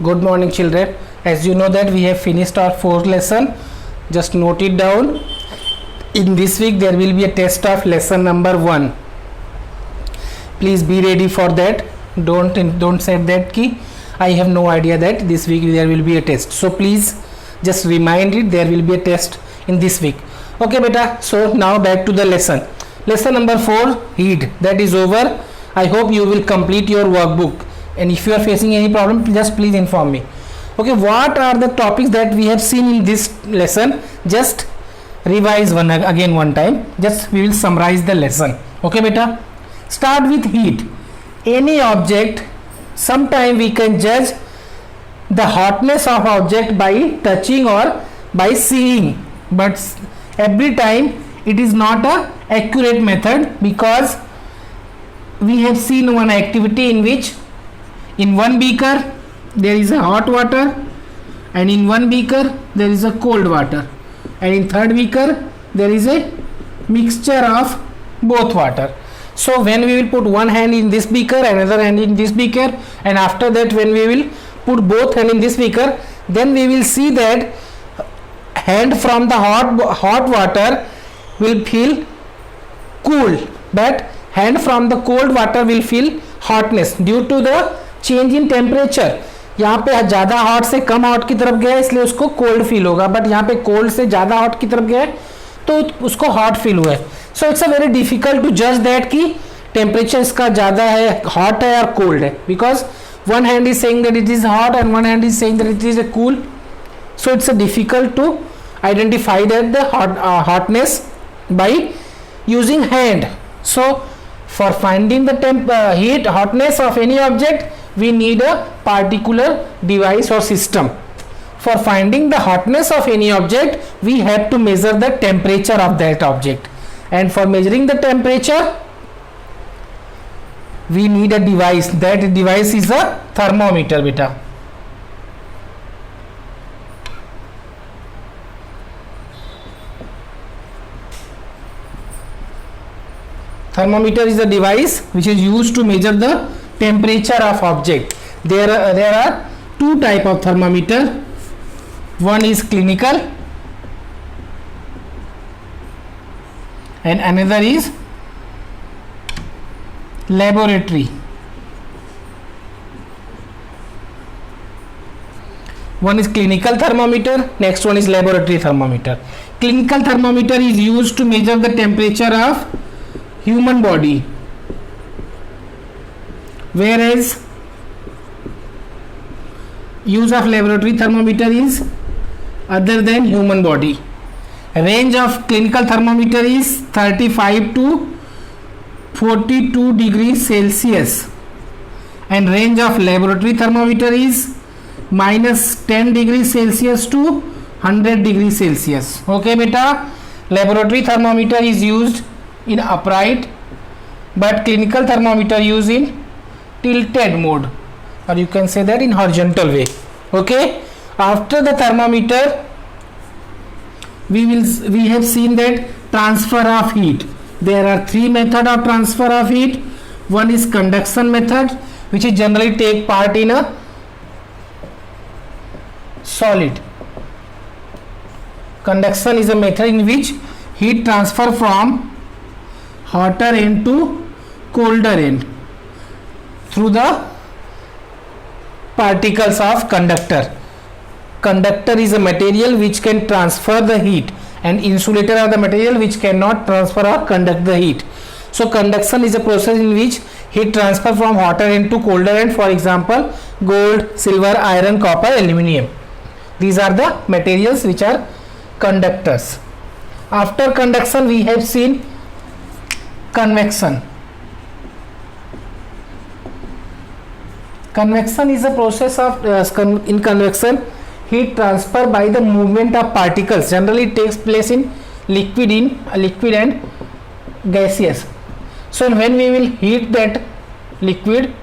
Good morning children. As you know that we have finished our fourth lesson. Just note it down. In this week there will be a test of lesson number 1. Please be ready for that. Don't say that ki I have no idea that this week there will be a test. So please just remind it there will be a test in this week. Okay beta. So now back to the lesson. Lesson number 4, heat, that is over. I hope you will complete your workbook, and if you are facing any problem just please inform me. Okay, what are the topics that we have seen in this lesson? Just revise again one time. Just we will summarize the lesson. Okay beta. Start with heat. Any object, sometime we can judge the hotness of object by touching or by seeing, but every time it is not a accurate method, because we have seen one activity in which in one beaker there is a hot water, and in one beaker there is a cold water, and in third beaker there is a mixture of both water. So when we will put one hand in this beaker, another hand in this beaker, and after that when we will put both hand in this beaker, then we will see that hand from the hot water will feel cool, but hand from the cold water will feel hotness due to the change in temperature. यहाँ पे ज़्यादा hot से कम hot की तरफ गया इसलिए उसको cold feel होगा, बट यहाँ पे कोल्ड से ज़्यादा हॉट की तरफ गया तो उसको हॉट फील हुआ है. So it's a very difficult to जज दैट कि टेम्परेचर इसका ज़्यादा है, हॉट है और कोल्ड है, because one hand is saying that it is hot and one hand is saying that it is a cool. So it's a difficult to identify that the hotness by using hand. So for finding the heat hotness of any object we need a particular device or system. For finding the hotness of any object we have to measure the temperature of that object, and for measuring the temperature we need a device. That device is a thermometer beta. Thermometer is a device which is used to measure the temperature of object. There are two type of thermometer. One is clinical and another is laboratory. One is clinical thermometer, next one is laboratory thermometer. Clinical thermometer is used to measure the temperature of human body, whereas use of laboratory thermometer is other than human body. Range of clinical thermometer is 35 to 42 degrees Celsius, and range of laboratory thermometer is minus 10 degrees Celsius to 100 degrees Celsius. Okay beta. Laboratory thermometer is used in upright, but clinical thermometer used in tilted mode, or you can say that in horizontal way. Okay, after the thermometer we have seen that transfer of heat. There are three methods of transfer of heat. One is conduction method, which is generally take part in a solid. Conduction is a method in which heat transfer from hotter end to colder end through the particles of conductor. Conductor is a material which can transfer the heat, and insulator are the material which cannot transfer or conduct the heat. So conduction is a process in which heat transfer from hotter end to colder end. For example, gold, silver, iron, copper, aluminium. These are the materials which are conductors. After conduction we have seen convection. Convection is a process of in convection heat transfer by the movement of particles. Generally it takes place in liquid and gaseous. So when we will heat that liquid,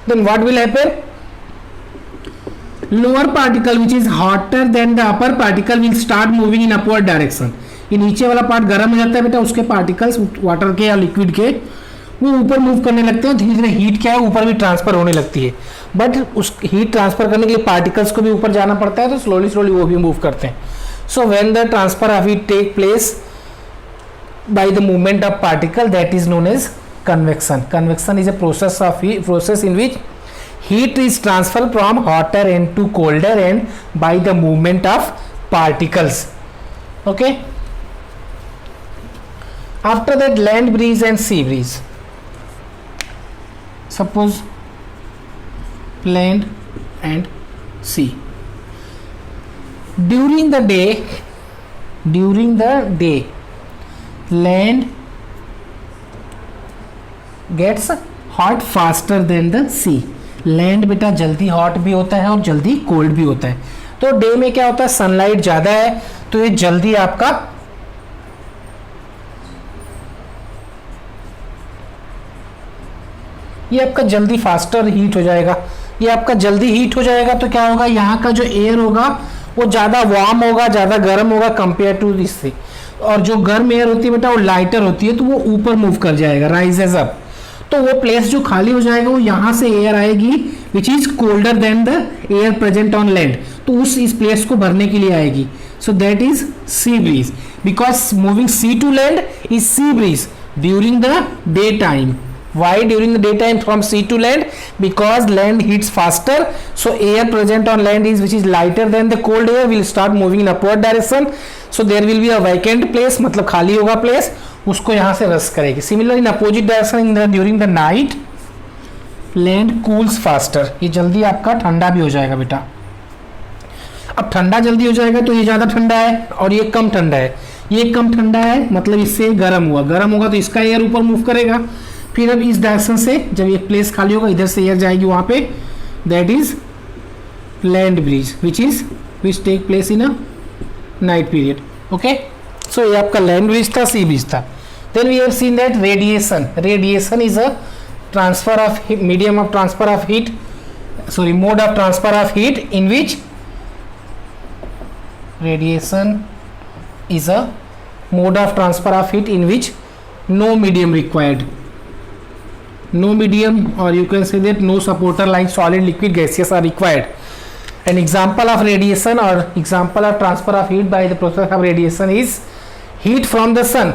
then what will happen? Lower particle which is hotter than the upper particle will start moving in upward direction. ये नीचे वाला part गर्म हो जाता है बेटा, उसके particles water के या लिक्विड के वो ऊपर मूव करने लगते हैं, धीरे धीरे हीट क्या है ऊपर भी ट्रांसफर होने लगती है, बट उस हीट ट्रांसफर करने के लिए पार्टिकल्स को भी ऊपर जाना पड़ता है, तो स्लोली स्लोली वो भी मूव करते हैं. So when the transfer of heat take place by the movement of particle, that is known as convection. Convection is a process in which heat is transferred from hotter end to colder end by the movement of particles. Okay, after that, land breeze and sea breeze. Suppose land and sea. During the day land gets hot faster than the sea. Land बेटा जल्दी hot भी होता है और जल्दी cold भी होता है. तो डे में क्या होता है, सनलाइट ज़्यादा है तो ये जल्दी आपका जल्दी फास्टर हीट हो जाएगा. ये आपका जल्दी हीट हो जाएगा तो क्या होगा, यहाँ का जो एयर होगा वो ज़्यादा वार्म होगा, ज़्यादा गर्म होगा कंपेयर टू इससे. और जो गर्म एयर होती है बेटा वो लाइटर होती है तो वो ऊपर मूव कर जाएगा, राइजेस अप. तो वो प्लेस जो खाली हो जाएगा वो यहाँ से एयर आएगी which is colder than the air present on land, तो इस प्लेस को भरने के लिए आएगी. So that is sea breeze, because moving sea to land is sea breeze during the day time. Why during the daytime from sea to land? Because land heats faster, so air present on land is which is lighter than the cold air will start moving in upward direction. So there will be a vacant place, मतलब खाली होगा place, उसको यहाँ से रस करेगी. Similar in opposite direction during the night, land cools faster. ये जल्दी आपका ठंडा भी हो जाएगा बेटा. अब ठंडा जल्दी हो जाएगा तो ये ज़्यादा ठंडा है और ये कम ठंडा है. ये कम ठंडा है मतलब इससे गर्म होगा तो इसका एयर ऊपर मूव करेगा. फिर अब इस डायरेक्शन से जब ये प्लेस खाली होगा इधर से एयर जाएगी वहाँ पे, that is land breeze which take place in a night period. Okay, so ये आपका लैंड ब्रीज था, सी ब्रीज था. Then we have seen that radiation is a transfer of medium of transfer of heat, sorry mode of transfer of heat in which radiation is a mode of transfer of heat in which no medium required, no medium, or you can say that no supporter like solid, liquid, gaseous are required. An example of radiation or example of transfer of heat by the process of radiation is heat from the sun.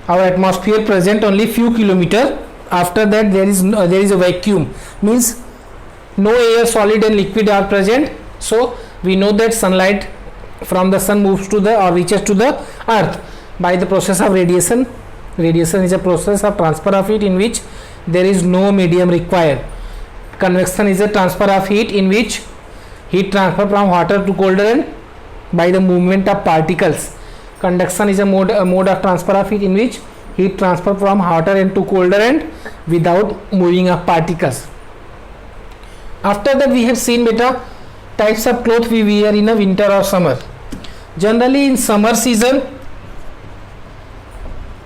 Our atmosphere present only few kilometer, after that there is a vacuum, means no air, solid and liquid are present. So we know that sunlight from the sun moves to the or reaches to the earth by the process of radiation. Radiation is a process of transfer of heat in which there is no medium required. Convection is a transfer of heat in which heat transfer from hotter to colder end by the movement of particles. Conduction is a mode of transfer of heat in which heat transfer from hotter end to colder end without moving of particles. After that we have seen beta types of clothes we wear in a winter or summer. Generally in summer season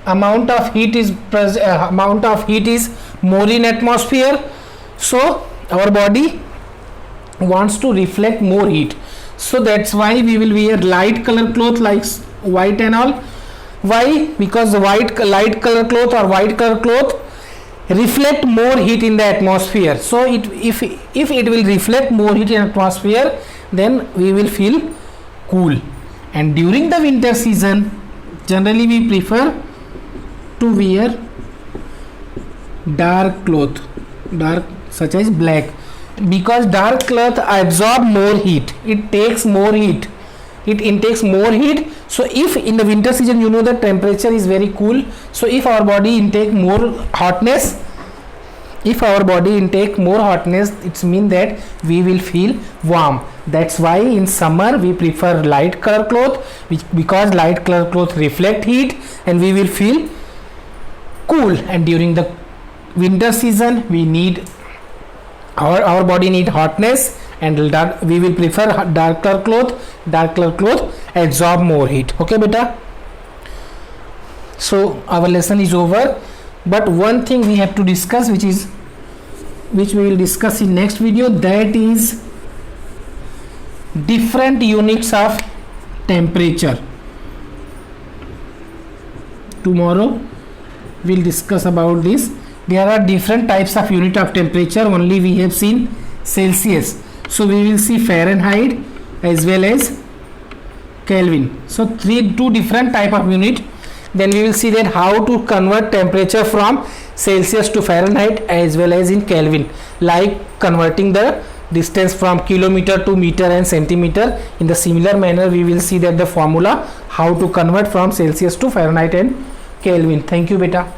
amount of heat is more in atmosphere, so our body wants to reflect more heat, so that's why we will wear light color cloth like white and all. Why? Because the light color cloth or white color cloth reflect more heat in the atmosphere. So if it will reflect more heat in atmosphere, then we will feel cool. And during the winter season generally we prefer to wear dark cloth, such as black, because dark cloth absorb more heat, it takes more heat, it intakes more heat. So if in the winter season you know the temperature is very cool, so if our body intake more hotness, it means that we will feel warm. That's why in summer we prefer light color cloth, because light color cloth reflect heat and we will feel cool. And during the winter season we need our body need hotness, and we will prefer dark color cloth absorb more heat. Okay beta, so our lesson is over, but one thing we have to discuss which we will discuss in next video, that is different units of temperature. Tomorrow we'll discuss about this there are different types of unit of temperature. Only we have seen Celsius, so we will see Fahrenheit as well as Kelvin. So two different type of unit. Then we will see that how to convert temperature from Celsius to Fahrenheit as well as in Kelvin, like converting the distance from kilometer to meter and centimeter. In the similar manner, we will see that the formula how to convert from Celsius to Fahrenheit and Kelvin. Thank you beta.